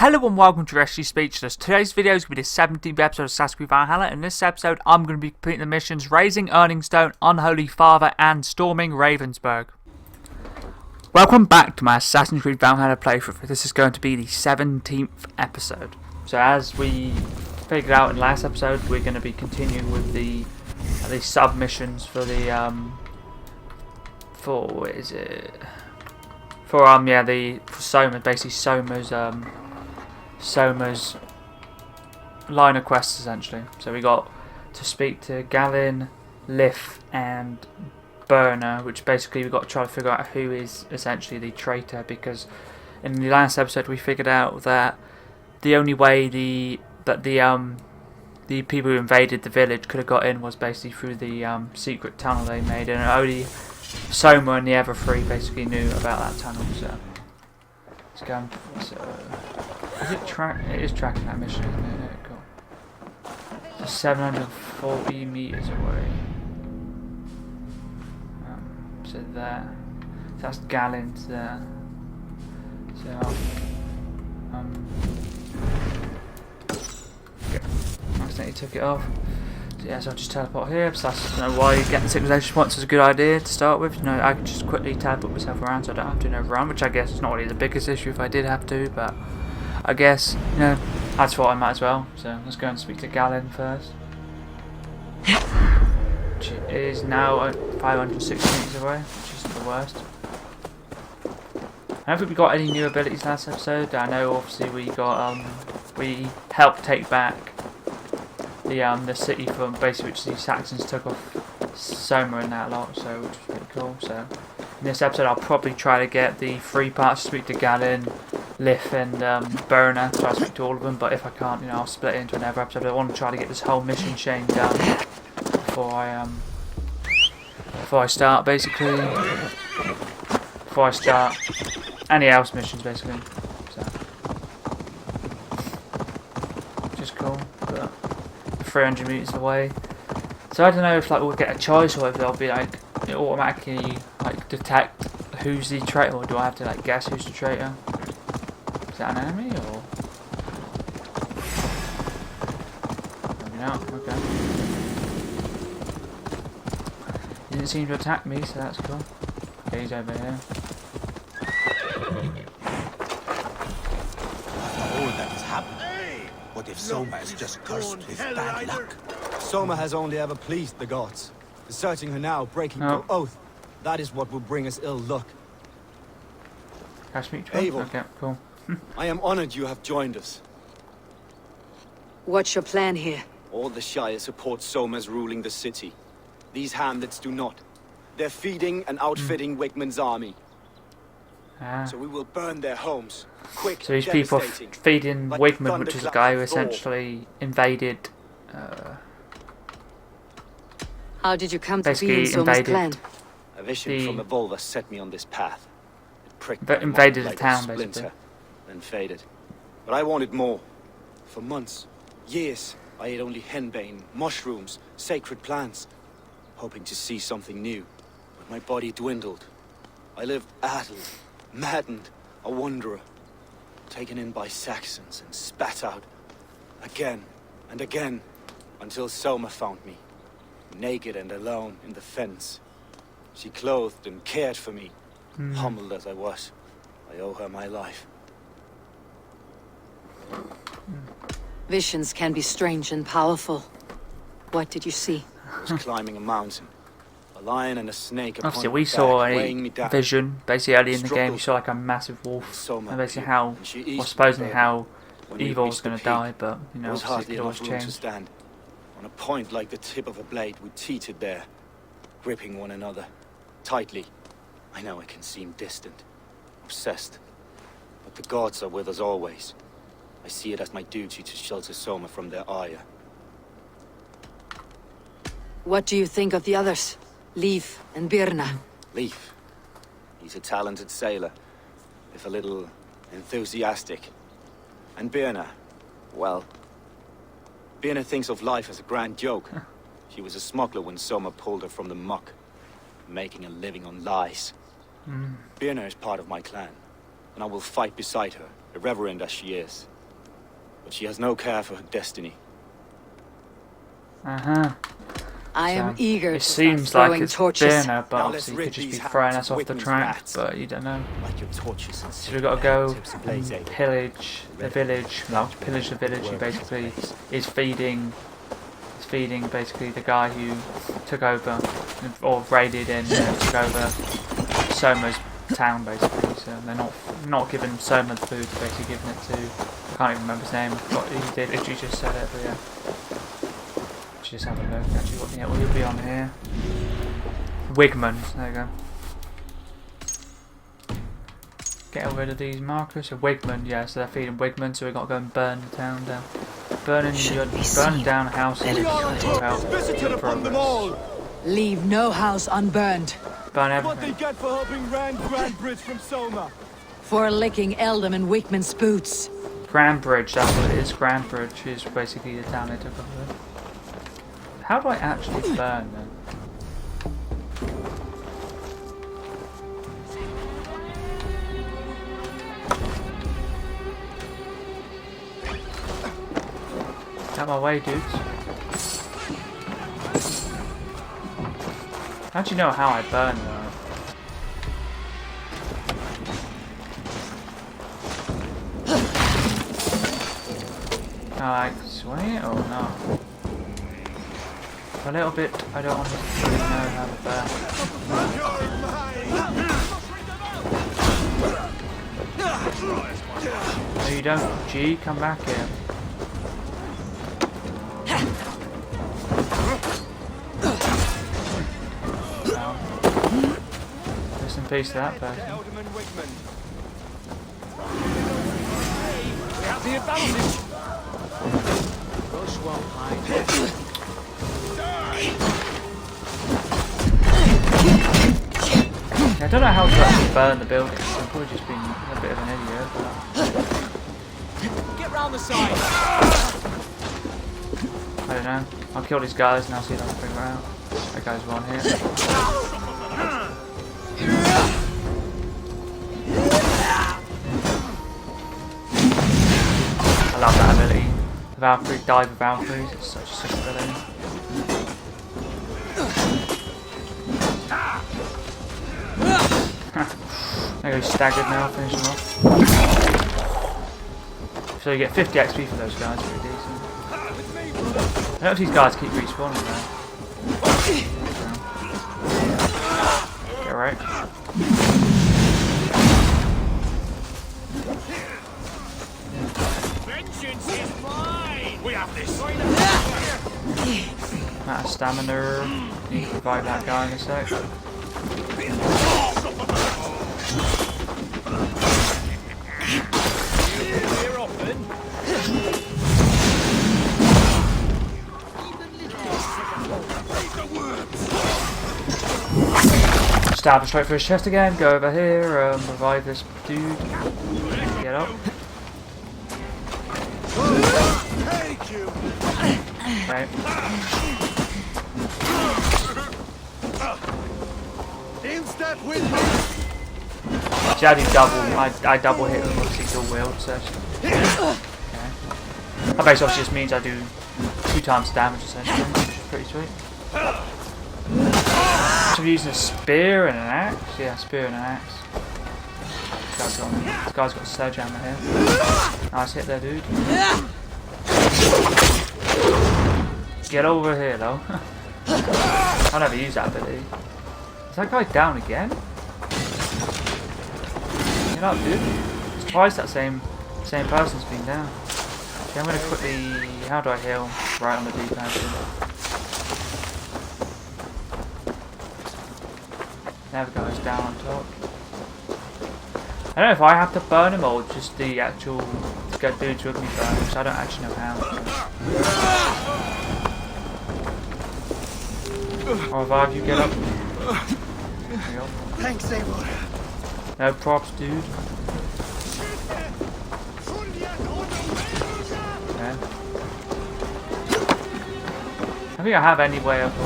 Hello and welcome to Rescue Speechless. Today's video is going to be the 17th episode of Creed Valhalla. In this episode, I'm going to be completing the missions Razing Earnningstone, Unholy Father, and Storming Ravensburg. Welcome back to my Assassin's Creed Valhalla playthrough. This is going to be the 17th episode. So as we figured out in the last episode, we're going to be continuing with the submissions for the for Soma, basically Soma's line of quests essentially. So we got to speak to Galen, Lif and Burner, which basically we've got to try to figure out who is essentially the traitor, because in the last episode we figured out that the only way the people who invaded the village could have got in was basically through the secret tunnel they made, and only Soma and the other three basically knew about that tunnel. So let's go. It is tracking that mission, isn't it? Yeah, cool. So 740 meters away. So there. So that's Galen's there. So I accidentally took it off. So yeah, so I'll just teleport here. So that's why getting civilization points is a good idea to start with. I can just quickly teleport myself around, so I don't have to do another run, which I guess is not really the biggest issue if I did have to, but I guess, that's what I might as well. So let's go and speak to Galen first. Which is now 560 meters away, which isn't the worst. I don't think we got any new abilities last episode. I know obviously we helped take back the city from basically which the Saxons took off Soma and that lot, so which was pretty cool. So in this episode I'll probably try to get the 3 parts to speak to Galen, Lif and Burner, try to speak to all of them, but if I can't, I'll split it into another episode. I want to try to get this whole mission chain done before I start basically. Before I start any else missions basically. So just cool. But 300 meters away. So I don't know if we'll get a choice or if they'll be it automatically detect who's the traitor, or do I have to guess who's the traitor? Is that an enemy or? Maybe not. Okay. He didn't seem to attack me, so that's cool. Okay, he's over here. Oh, that has happened. What if Soma is just cursed with bad luck? Soma has only ever pleased the gods. Deserting her now, breaking her oath, that is what will bring us ill luck. Catch me, Eivor. Okay, cool. I am honored you have joined us. What's your plan here? All the Shire support Soma's ruling the city. These hamlets do not. They're feeding and outfitting Wigmund's army. So we will burn their homes. Quick, so these people are feeding Wigmund, which is a guy who essentially invaded. How did you come to be in Soma's clan? A vision from Eivor set me on this path. It pricked invaded like the town, splinter, basically. then faded. But I wanted more. For months, years, I ate only henbane, mushrooms, sacred plants, hoping to see something new. But my body dwindled. I lived addled, maddened, a wanderer, taken in by Saxons and spat out again and again, until Soma found me, naked and alone in the fence. She clothed and cared for me, humbled as I was. I owe her my life. Visions can be strange and powerful. What did you see? I was climbing a mountain. A lion and a snake upon Obviously, my we back, saw weighing me a down. vision basically early in the game. We saw a massive wolf, and basically how, or supposedly how Eivor was going to die, but obviously it could always change. Stand. On a point like the tip of a blade, we teetered there, gripping one another tightly. I know it can seem distant, obsessed, but the gods are with us always. I see it as my duty to shelter Soma from their ire. What do you think of the others? Leif and Birna? Leif. He's a talented sailor, if a little enthusiastic. And Birna, well, Birna thinks of life as a grand joke. She was a smuggler when Soma pulled her from the muck, making a living on lies. Birna is part of my clan, and I will fight beside her, irreverent as she is. But she has no care for her destiny. I am So, eager it to start seems like throwing it's torches. Birna, but Now obviously let's it could rid just be these throwing hounds us off of the Wicman's track, rats. but you don't know. Like your torches and So we've got to go tips ablaze, and Eivor. pillage the village. Well, pillage the village. Who basically is feeding basically the guy who took over or raided and took over Soma's town basically. So they're not giving Soma the food, they're basically giving it to, I can't even remember his name. I forgot he did literally just said it, but yeah. Just have a look actually what will be on here. Wigman, there you go. Get rid of these markers. So Wigman, yeah, so they're feeding Wigman, so we've got to go and burn the town down. Burning down houses will help your progress. Leave no house unburned. Burn What they everything. get for helping Grand Bridge from Soma. For licking Eldam and Wickman's boots. Grand Bridge, that's what it is. Grand Bridge is basically the town they took over. How do I actually burn them? Out my way, dudes. How do you know how I burn though? Like, swing it or not? A little bit, I don't want to really know how to burn. No, you don't. G, come back here. Rest in peace to that person. We have the advantage. Rush won't hide. I don't know how to actually burn the building. I've probably just been a bit of an idiot. Get round the side. I don't know. I'll kill these guys and I'll see if I can figure it out. That guy's one here. I love that ability. The Valkyrie, dive of Valkyries, it's such a sick ability. There goes staggered now, finish them off. So you get 50 XP for those guys, pretty decent. I don't know if these guys keep respawning though. Get right. Vengeance is mine. We have this. Amount of stamina. You can revive that guy in a sec. Stab him straight for his chest again. Go over here. Revive this dude. Get up. Okay. See, I do double. I double hit with obviously dual wield. So. Okay. That basically obviously just means I do 2 times damage essentially, which is pretty sweet. So I'm using a spear and an axe. Yeah, spear and an axe. This guy's got a sledgehammer here. Nice hit there, dude. Get over here, though. I'll never use that ability. Is that guy down again? Get up, dude. It's twice that same person's been down. Okay, I'm gonna quickly. How do I heal? Right on the D-pad. There we go, it's down on top. I don't know if I have to burn him or just the actual get dudes with me burn him, so I don't actually know how. I'll revive you, get up. There you go. Thanks, Eivor. No props, dude. Okay. I think I have any way of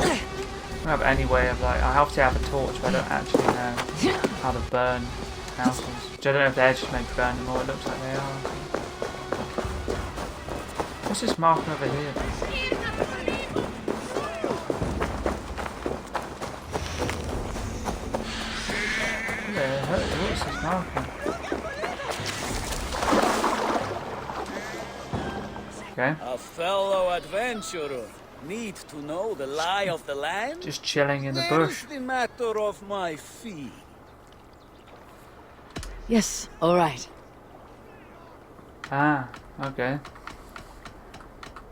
like, I have to have a torch, but I don't actually know how to burn houses. Which I don't know if they're just meant to burn anymore, it looks like they are. What's this marker over here? What's this marker? Okay. A fellow adventurer need to know the lie of the land? Just chilling in the bush. There's the matter of my fee. Yes, all right. Ah, okay.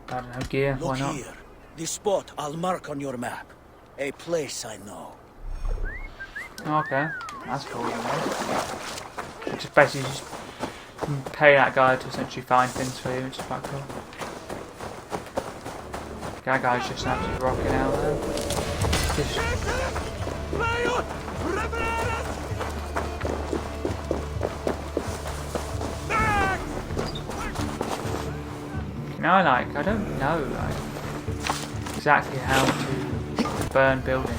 I don't know, gear, why Look not? here. The spot I'll mark on your map. A place I know. Okay, that's cool. Just basically just pay that guy to essentially find things for you, which is quite cool. That guy's just absolutely rocking out there. Just... I don't know exactly how to burn buildings.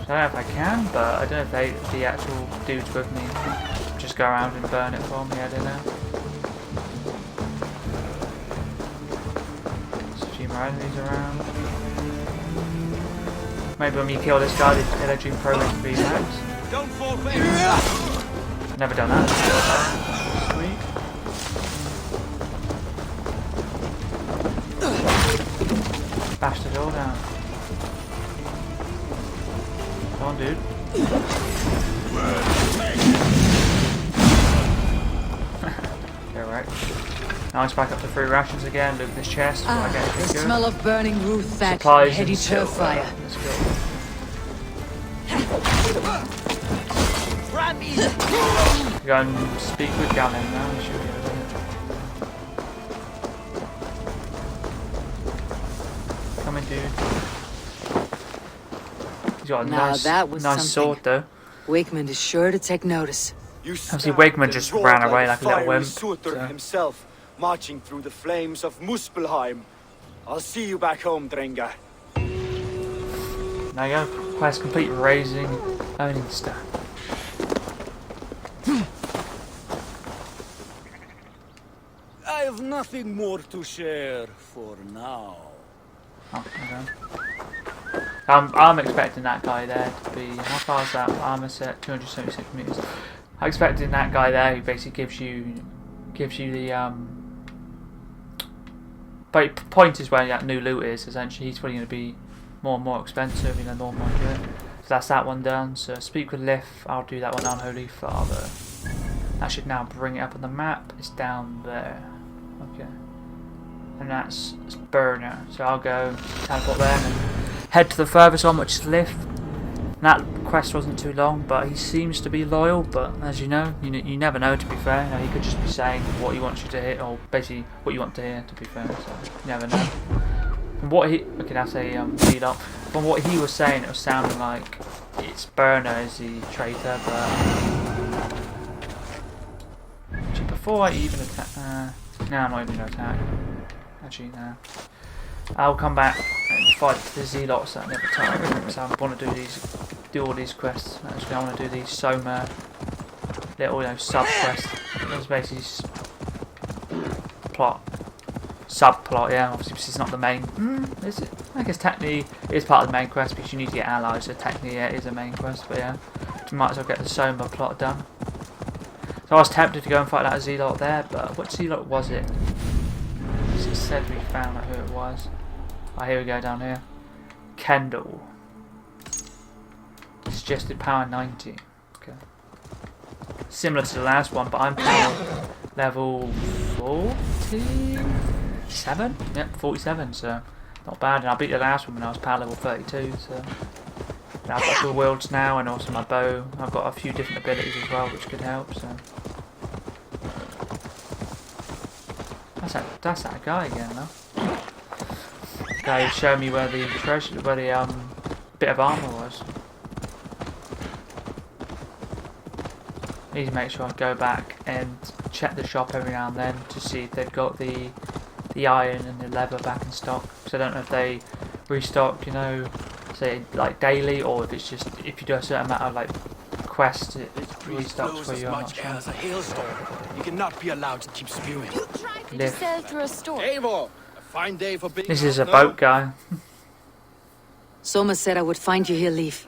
So I don't know if I can, but I don't know if the actual dudes with me just go around and burn it for me, I don't know. There's a few more enemies around. Maybe when you kill this guy, the pillaging progress will be max. Don't fall back. Never done that. Sweet. Bashed it all down. Come on, dude. Okay, right. Now it's back up to 3 rations again. Loot this chest. Ah, I get the good. smell of burning root thatch Supplies and heady and turf silver. fire. Let's go. Go and speak with Galen now. He should be able to. Come in, dude. He's got a Now nice, that was nice something. sword, though. Wakeman is sure to take notice. You Obviously, stabbed Wakeman and just roared ran away like a little fiery wimp, Suitor so. himself, marching through the flames of Muspelheim. I'll see you back home, Drenga. Now you go. Quest complete. Razing Earnningstone. I have nothing more to share for now. Oh, okay. I'm expecting that guy there to be. How far is that armor set? 276 meters. I'm expecting that guy there who basically gives you the But point is where that new loot is. Essentially, he's probably going to be more and more expensive. You know, more and more good. So that's that one done. So speak with Lif. I'll do that one. Unholy Father. That should now bring it up on the map. It's down there. Okay. And that's Burner. So I'll go teleport there and head to the furthest one, which is Lif. That quest wasn't too long, but he seems to be loyal. But as you know, you never know. To be fair, you know, he could just be saying what he wants you to hear, or basically what you want to hear. To be fair, so you never know. From what he, okay, that's a lead up. From what he was saying, it was sounding like it's Burner is the traitor, but actually, before I even attack, no, I'm not even gonna attack. Actually, no. I'll come back and fight the zealots that never tire. So I want to do all these quests. Actually, I want to do these Soma little, sub quests. It's basically subplot. Yeah, obviously this is not the main. Is it? I guess technically it's part of the main quest because you need to get allies. So technically, yeah, it is a main quest. But yeah, you might as well get the Soma plot done. So I was tempted to go and fight that zealot there, but what zealot was it? It said we found out who it was. Oh, here we go down here. Kendall. Suggested power 90. Okay. Similar to the last one, but I'm power level 47? Yep, 47, so not bad. And I beat the last one when I was power level 32, so I've got dual wields now, and also my bow. I've got a few different abilities as well, which could help, so. That's that guy again, though. Guy who showed me where the treasure, where the bit of armor was. Need to make sure I go back and check the shop every now and then to see if they've got the iron and the leather back in stock. Because I don't know if they restock, say like daily, or if it's just if you do a certain amount of quest it This breeze restarts blows for as you, I'm not much air sure. as a hailstorm. You cannot be allowed to keep spewing. You tried to Live. sail through a storm. Eivor, a fine day for being This is a out now. boat guy. Soma said I would find you here, Leif.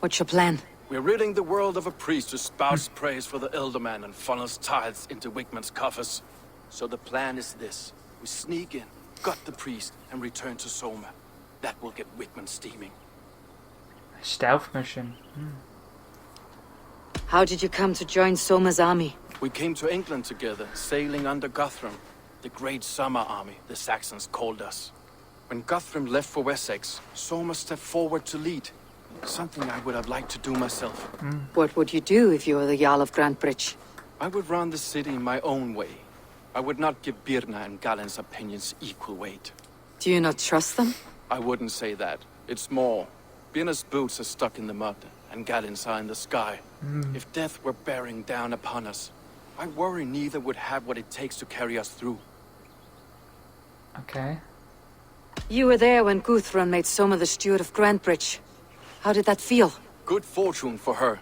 What's your plan? We're ridding the world of a priest who spouts praise for the Elderman and funnels tithes into Wickman's coffers. So the plan is this. We sneak in, gut the priest, and return to Soma. That will get Wickman steaming. Stealth mission. How did you come to join Soma's army? We came to England together, sailing under Guthrum. The Great Summer Army, the Saxons called us. When Guthrum left for Wessex, Soma stepped forward to lead. Something I would have liked to do myself. What would you do if you were the Jarl of Grantebridge? I would run the city my own way. I would not give Birna and Galen's opinions equal weight. Do you not trust them? I wouldn't say that. It's more. Birna's boots are stuck in the mud, and Galen's are in the sky. If death were bearing down upon us, I worry neither would have what it takes to carry us through. Okay. You were there when Guthrum made Soma the steward of Grantebridge. How did that feel? Good fortune for her.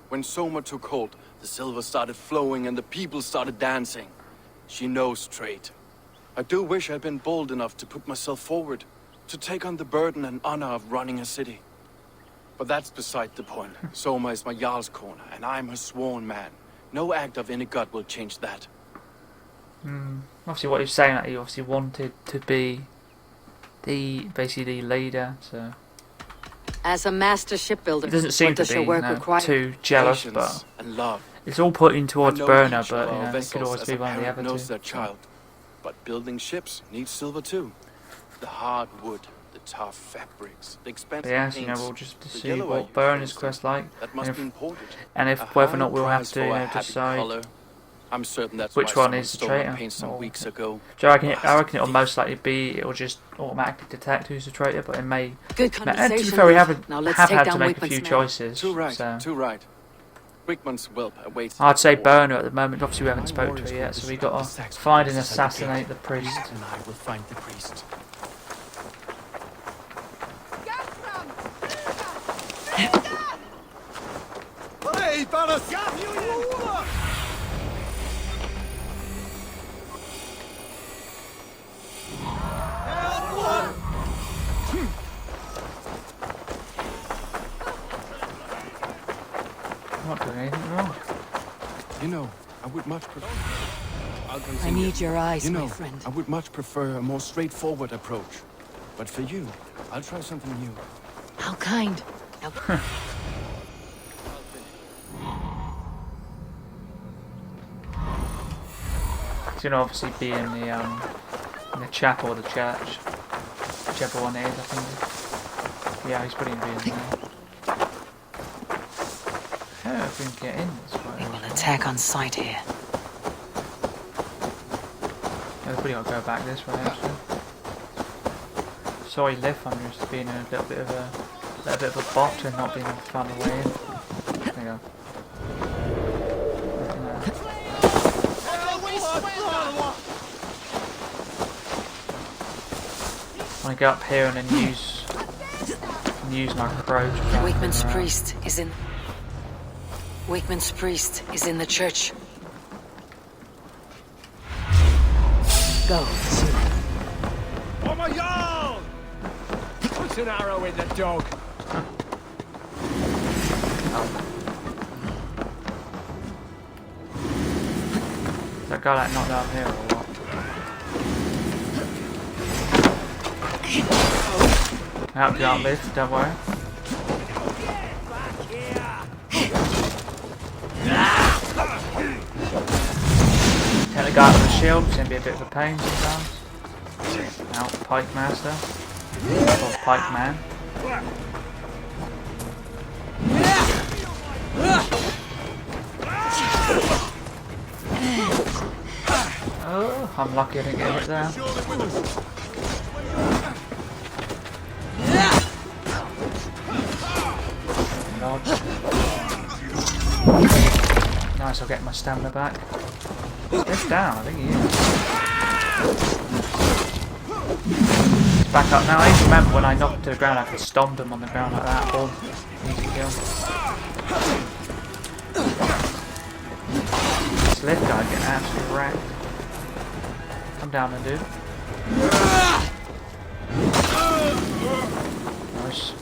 When Soma took hold, the silver started flowing and the people started dancing. She knows trade. I do wish I'd been bold enough to put myself forward, to take on the burden and honor of running a city. But that's beside the point. Soma is my Jarl's corner, and I'm her sworn man. No act of any god will change that. Obviously, what he was saying, that he obviously wanted to be basically the leader. So As a master shipbuilder, he doesn't seem what to does be your work require? too jealous, Patience but and love. it's all pointing towards I know Burner. each But of our it could vessels always as be a one of the parent other knows two. their child. But building ships needs silver too. The hard wood, the tough fabrics, the expensive But yes, paints, we'll just to the see yellow I what use, Burner's for quest instance, like, that must and be if, imported. and if A whether or high not we'll have price to for a happy decide colour. I'm certain that's which why one someone is the stole my traitor. paint some Or- weeks ago. So I reckon Bastard it'll thief. most likely be it'll just automatically detect who's the traitor, but it may. Good And to conversation. be fair, we Leif. Now let's take had to down make a Wickman's few men. choices. Too right, So too right. Wickman's whelp awaits. I'd say the door. Burner at the moment. Obviously, we haven't My spoke to warriors her will yet, so we disrupt got the to Saxon find and forces at the assassinate gate. the priest. And I will find the priest. Hey, Balas! I'm not doing anything wrong. You know, I would much prefer. I'll I continue. need your eyes, You know, my friend. I would much prefer a more straightforward approach. But for you, I'll try something new. How kind. Now, It's gonna obviously be in the chapel or the church, whichever one it is. I think. Yeah, he's probably gonna be in there. Yeah, if we can get in this way. they will attack on sight here. Yeah, we've probably got to go back this way actually. Sorry, Liv, I'm just being a little bit of a bot and not being able to find the way in. There you go. Nothing there. I want to go up here and then use my approach. Wickman's priest is in. Wickman's priest is in the church. Go. Oh my Jarl! Put an arrow in the dog. Is that guy like not down here or what? I'll help you out, Liv, don't worry. Take the guy with the shield, it's going to be a bit of a pain sometimes. Out, Pike Master. Or Pike Man. Oh, I'm lucky I didn't get hit there. Dodge. Nice, I'll get my stamina back. It's down, I think he is. He's back up now. I even remember when I knocked him to the ground, I could stomp him on the ground like that. Boom. Easy kill. This lift guy getting absolutely wrecked. Come down then, dude. Nice.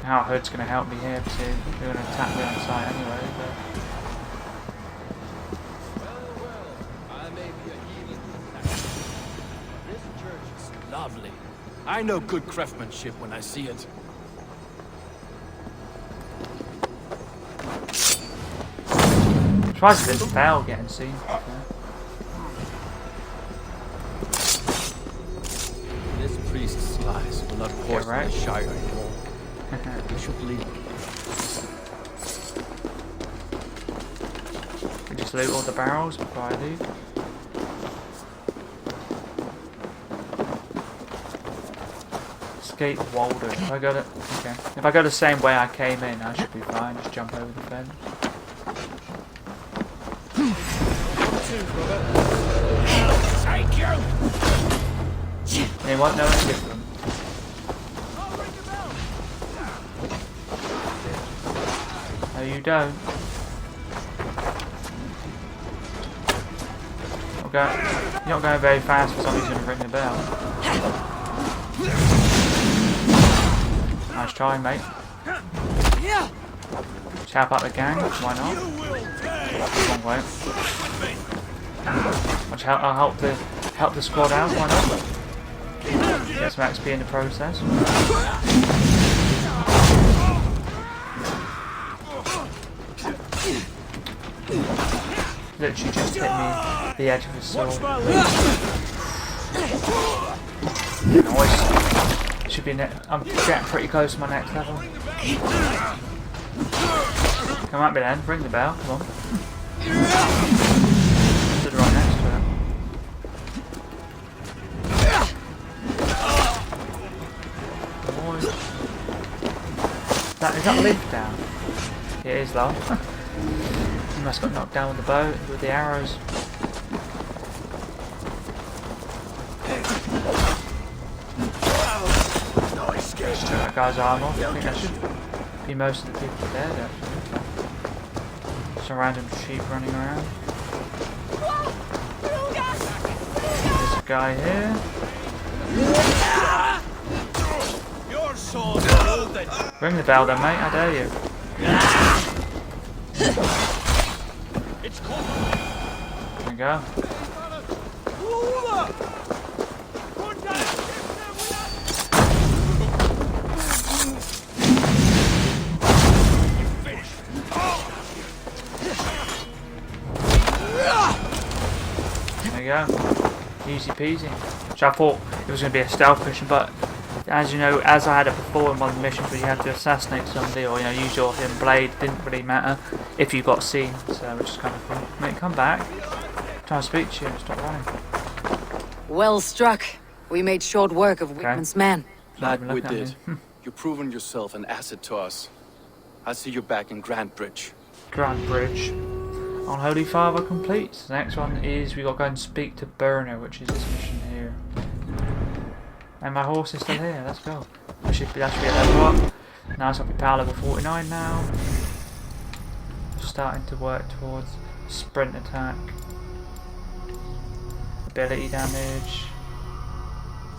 How Hood's going to help me here because they're going to attack me on site anyway. But I may be a heathen. This church is lovely. I know good craftsmanship when I see it. tries this bell getting seen. This priest's lies will not force right. the Shire anymore. You should leave. We just loot all the barrels before I leave. Escape Walden. If I go the if I go the same way I came in, I should be fine. Just jump over the fence. Take you! They won't know any different. No, you don't. Okay. You're not going very fast for somebody's going to ring the bell. Nice try, mate. Just help out the gang. Why not? Wrong way. I'll help the squad out. Why not? Get some XP in the process. Literally just hit me the edge of his sword. Nice. Should be I'm getting pretty close to my next level. Come at me then, ring the bell, come on. Stood right next to it. Is that lift down? It is though. You must got knocked down with the bow, with the arrows. Just took that guy's arm off. I think that should be most of the people dead actually. Some random sheep running around. There's a guy here. Your sword is golden. Ring the bell then, mate, I dare you. It's cold. There you go. There you go. Easy peasy. Which I thought it was going to be a stealth mission, but as you know, as I had it before in one of the missions where you had to assassinate somebody or use your hidden blade, it didn't really matter if you got seen, so which is kind of fun. Mate, come back. I'm trying to speak to you, stop running. Well struck. We made short work of Whitman's men. Glad Even we looking at did. me. You've proven yourself an asset to us. I'll see you back in Grand Bridge. Grand Bridge. Unholy Father complete. The next one is we got to go and speak to Burner, which is this mission here. And my horse is still here, let's go. That should be a level up. Now it's up to power level 49 now. Starting to work towards sprint attack. Ability damage.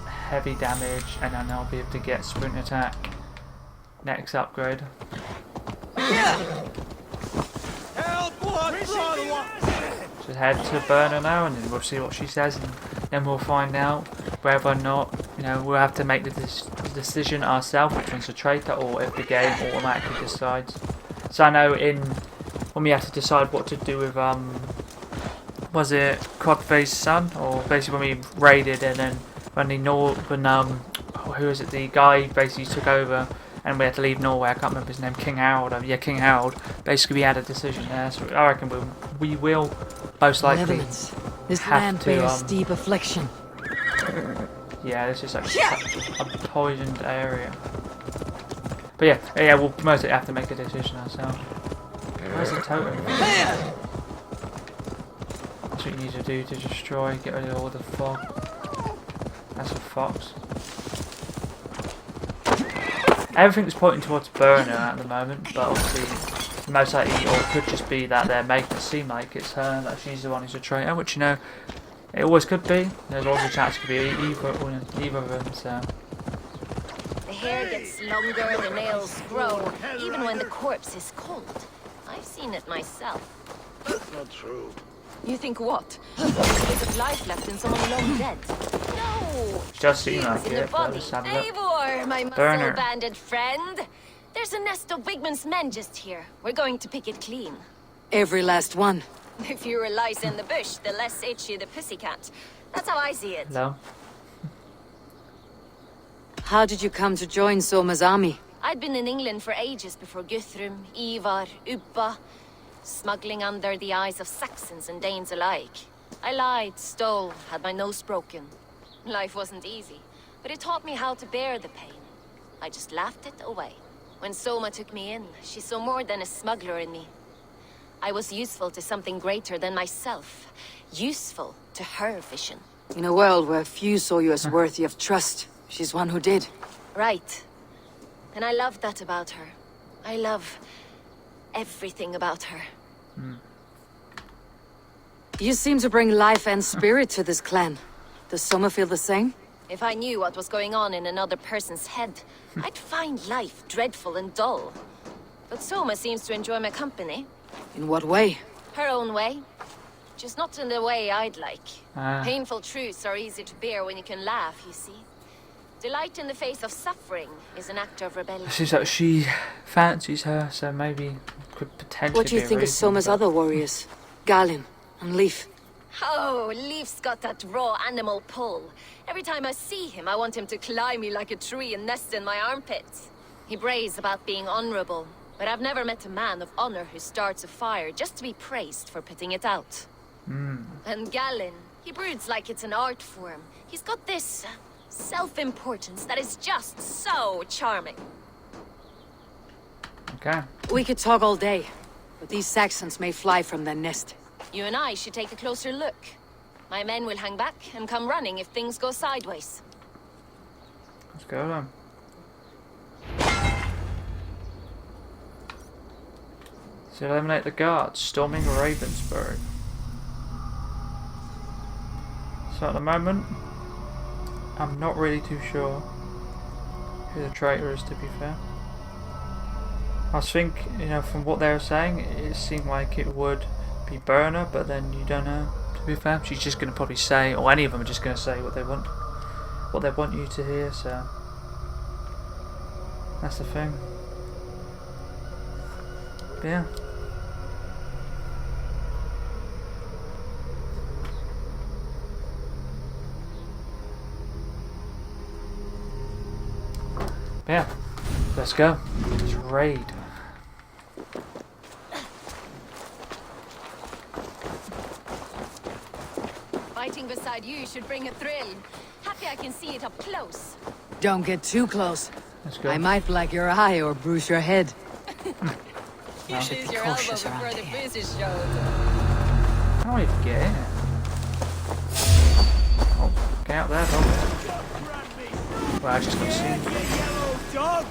Heavy damage, and then I'll be able to get sprint attack. Next upgrade. So head to Burner now, and then we'll see what she says, and then we'll find out whether or not, we'll have to make the decision ourselves which one's a traitor, or if the game automatically decides. So I know when we have to decide what to do with was it Codface's son, or basically when we raided, and then when who is it, the guy basically took over and we had to leave Norway, I can't remember his name, King Harold, King Harold, basically we had a decision there, so I reckon we will most likely Netherlands. This have land to, bears deep affliction. yeah, this is like a poisoned area. But yeah, we'll most likely have to make a decision ourselves. Where's the totem? That's what you need to do to destroy, get rid of all the fog. That's a fox. Everything's pointing towards Burner at the moment, but obviously most likely, or it could just be that they're making it seem like it's her, that she's the one who's a traitor, which, you know, it always could be. There's always a chance it could be either of them, so. The hair gets longer, the nails grow, even when the corpse is cold. I've seen it myself. That's not true. You think what? There's a bit of life left in someone long dead. No! Just seem like It's in the it, but body. let's have a look. Eivor, my Burner. muscle-banded friend. There's a nest of Wigman's men just here. We're going to pick it clean. Every last one. The fewer lice in the bush, the less itchy the pussycat. That's how I see it. No. How did you come to join Soma's army? I'd been in England for ages before Guthrum, Eivor, Ubba, smuggling under the eyes of Saxons and Danes alike. I lied, stole, had my nose broken. Life wasn't easy, but it taught me how to bear the pain. I just laughed it away. When Soma took me in, she saw more than a smuggler in me. I was useful to something greater than myself. Useful to her vision. In a world where few saw you as worthy of trust, she's one who did. Right. And I love that about her. I love everything about her. You seem to bring life and spirit to this clan. Does Soma feel the same? If I knew what was going on in another person's head, I'd find life dreadful and dull. But Soma seems to enjoy my company. In what way? Her own way. Just not in the way I'd like. Ah. Painful truths are easy to bear when you can laugh, you see. Delight in the face of suffering is an act of rebellion. It seems like she fancies her, so maybe could potentially What do you be a think of reason, Soma's but- other warriors? Galin and Leaf. Oh, Leaf's got that raw animal pull. Every time I see him, I want him to climb me like a tree and nest in my armpits. He brays about being honorable, but I've never met a man of honor who starts a fire just to be praised for putting it out. And Galin, he broods like it's an art form. He's got this self-importance that is just so charming. Okay. We could talk all day, but these Saxons may fly from their nest. You and I should take a closer look. My men will hang back and come running if things go sideways. Let's go then. So eliminate the guards, storming Ravensburg. So at the moment, I'm not really too sure who the traitor is, to be fair. I think, you know, from what they were saying, it seemed like it would be Burner, but then you don't know, to be fair. She's just going to probably say, or any of them are just going to say what they want you to hear, so that's the thing. But yeah. But yeah, let's go. Let's raid. Fighting beside you should bring a thrill. Happy I can see it up close. Don't get too close. Let's go. I might black your eye or bruise your head. You should lose be your elbow cautious before around the here. booze is showed. I don't even get in it. Oh, get out there, dog. Well, I just got seen. Dog!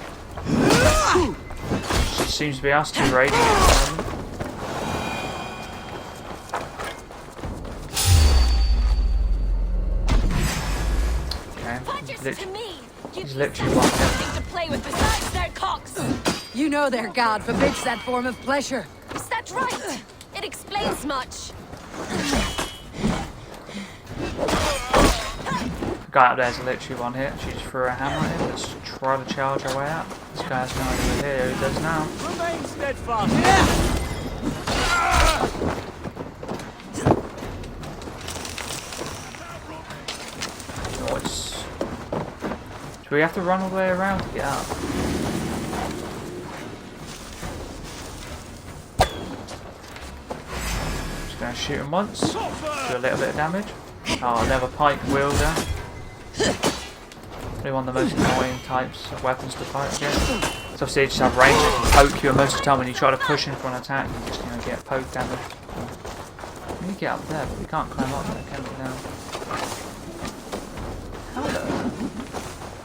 It seems to be us two raiding at the moment. Okay, Punches to me! he's literally one hit. Something to play with besides their cocks! You know their god forbids that form of pleasure. Is that right? It explains much. The guy up there's literally one hit. She just threw a hammer at him. Let's try to charge our way out. This guy has no idea who he does now. Remain steadfast. Nice. Do we have to run all the way around to get out? Just gonna shoot him once. Do a little bit of damage. Oh, another pike wielder. Probably one of the most annoying types of weapons to fight against. So obviously they just have range and poke you, and most of the time when you try to push in for an attack, you just get poke damage. We can get up there, but we can't climb up there, can we now?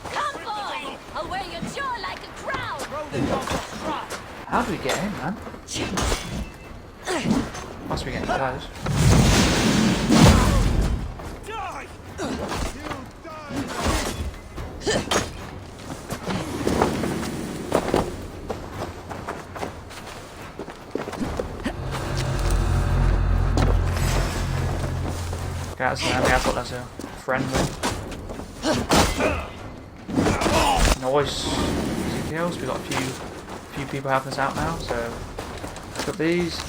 Come, boy! I'll wear your jaw like a crown! How do we get in, man? Must be getting close. Okay, that's an enemy. I thought that's a friendly. Nice. Easy kills. We've got a few people helping us out now, so pick up these.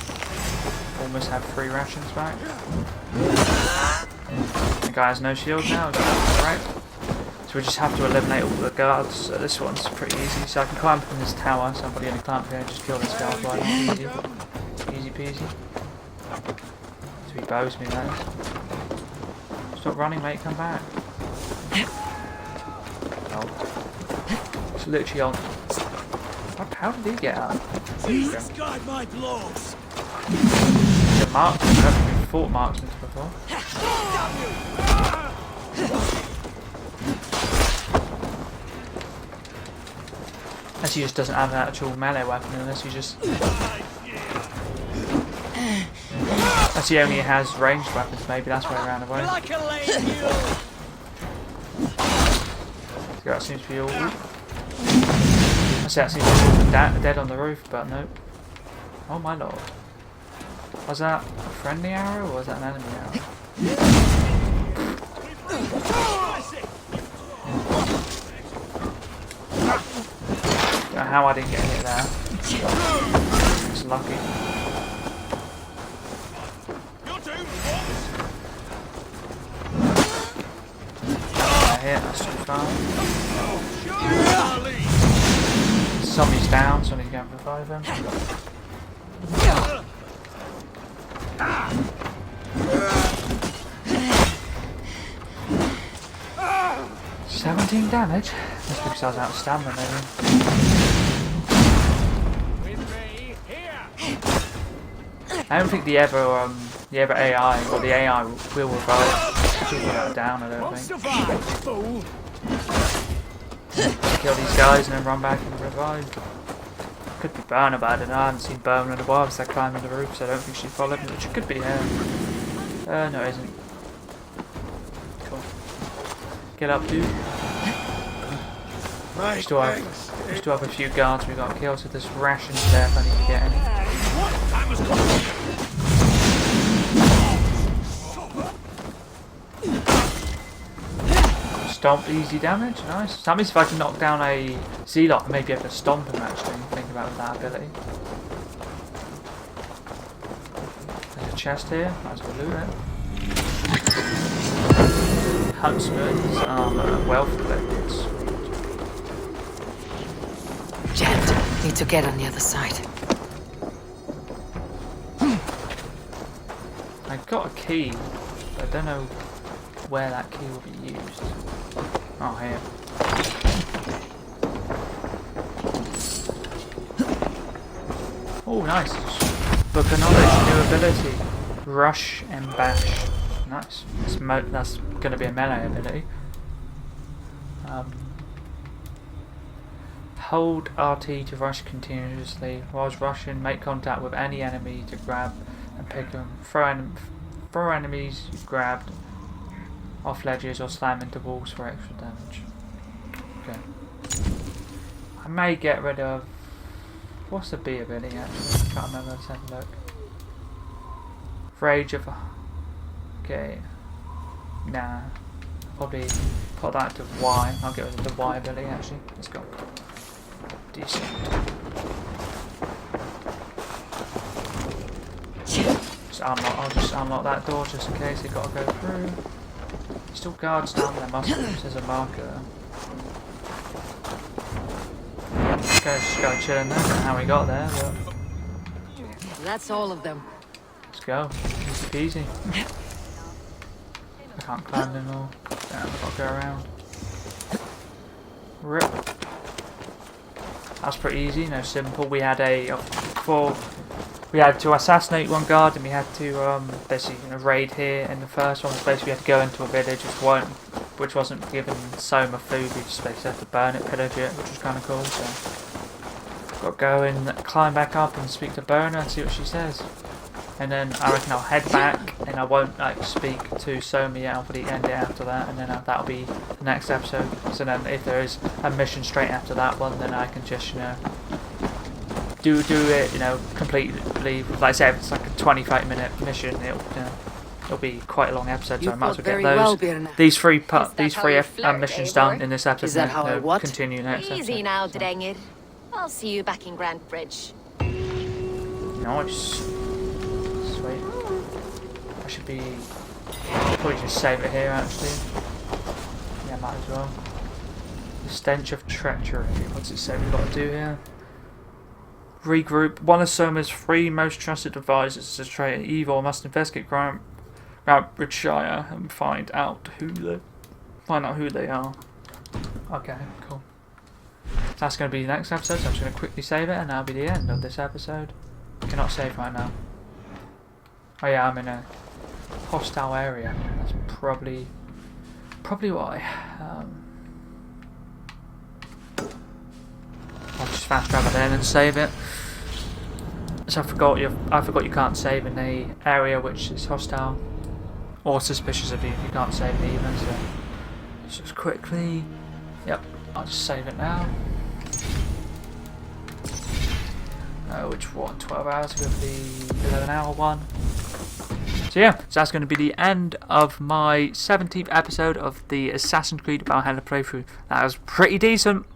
Almost have 3 rations back. The guy has no shield now, right? So we just have to eliminate all the guards. So this one's pretty easy. So I can climb from this tower. Somebody in the climb here and just kill this guard right now. Easy. Easy peasy. So he bows me, that is. Stop running, mate, come back. Oh. It's literally on. What? How did he get out? Jesus, guide my blows. The marksman, I don't think we've fought marksmen before. Unless he just doesn't have an actual melee weapon, unless he just... Unless he only has ranged weapons, maybe that's why he ran away. Like a lady. That seems to be all weak. I say that seems to be all dead on the roof, but nope. Oh my lord. Was that a friendly arrow or was that an enemy arrow? Don't know how I didn't get hit there. It's lucky. Hit, that's too far. Somebody's down, somebody's going to revive him. 17 damage? That's because I was out of stamina, maybe. I don't think the Eivor AI or the AI will revive. People that are down, I don't think. Kill these guys and then run back and revive. Could be Burner, but I don't know. I haven't seen Burner in a while because they're climbing the roof, so I don't think she followed me, which could be her. No, it isn't. Cool. Get up, dude. We still have a few guards we've got to kill, so there's rations there if I need to get any. Stomp, easy damage, nice. So that means if I can knock down a Zealot, I may be able to stomp him actually, think about that ability. There's a chest here, might as well loot it. Huntsman's armor, wealth collected. Jet, need to get on the other side. I got a key, but I don't know where that key will be used. Oh, here. Oh, nice. Book of knowledge, new ability. Rush and bash. Nice. That's going to be a melee ability. Hold RT to rush continuously. Whilst rushing, make contact with any enemy to grab and pick them. Throw enemies you've grabbed off ledges or slam into walls for extra damage. Okay. I may get rid of... What's the B ability actually? I can't remember, let's have a look. Rage of... Okay. Nah. Probably put that to Y. I'll get rid of the Y ability actually. Let's go. Decent. I'll just unlock that door just in case they've got to go through. Still guards down there, must be. There's a marker. Just go chilling there. I don't know how we got there, but That's all of them. let's go. Easy peasy. I can't climb anymore. Damn, I've got to go around. Rip. That's pretty easy, no simple. We had a before we had to assassinate one guard, and we had to basically raid here. In the first one, basically we had to go into a village which wasn't given Soma food. We just basically had to burn it, pillage it, which was kind of cool. So got to go and climb back up and speak to Berna and see what she says. And then I reckon I'll head back, and I won't speak to Soma yet. I'll probably end it after that, and then that'll be the next episode. So then, if there is a mission straight after that one, then I can just do it completely. Like I said, if it's like a 25 minute mission, it'll be quite a long episode. So I might as well get those. These three missions done in this episode. Is that how I what? Continue next episode. Easy now, Drengir. I'll see you back in Grand Bridge. Nice. Sweet. I should probably just save it here actually. Yeah, might as well. The stench of treachery. What's it say we've got to do here? Regroup. One of Soma's 3 most trusted advisors is a traitor. Eivor must investigate Bridgeshire and find out who they are. Okay, cool. That's going to be the next episode, so I'm just going to quickly save it, and that'll be the end of this episode. I cannot save right now. Oh yeah, I'm in a hostile area. That's probably why. I'll just fast travel in and save it. So I forgot you can't save in a area which is hostile or suspicious of you. You can't save it even. So just quickly. Yep, I'll just save it now. Which one? 12 hours ago, the 11-hour one. So yeah, so that's going to be the end of my 17th episode of the Assassin's Creed Valhalla playthrough. That was pretty decent.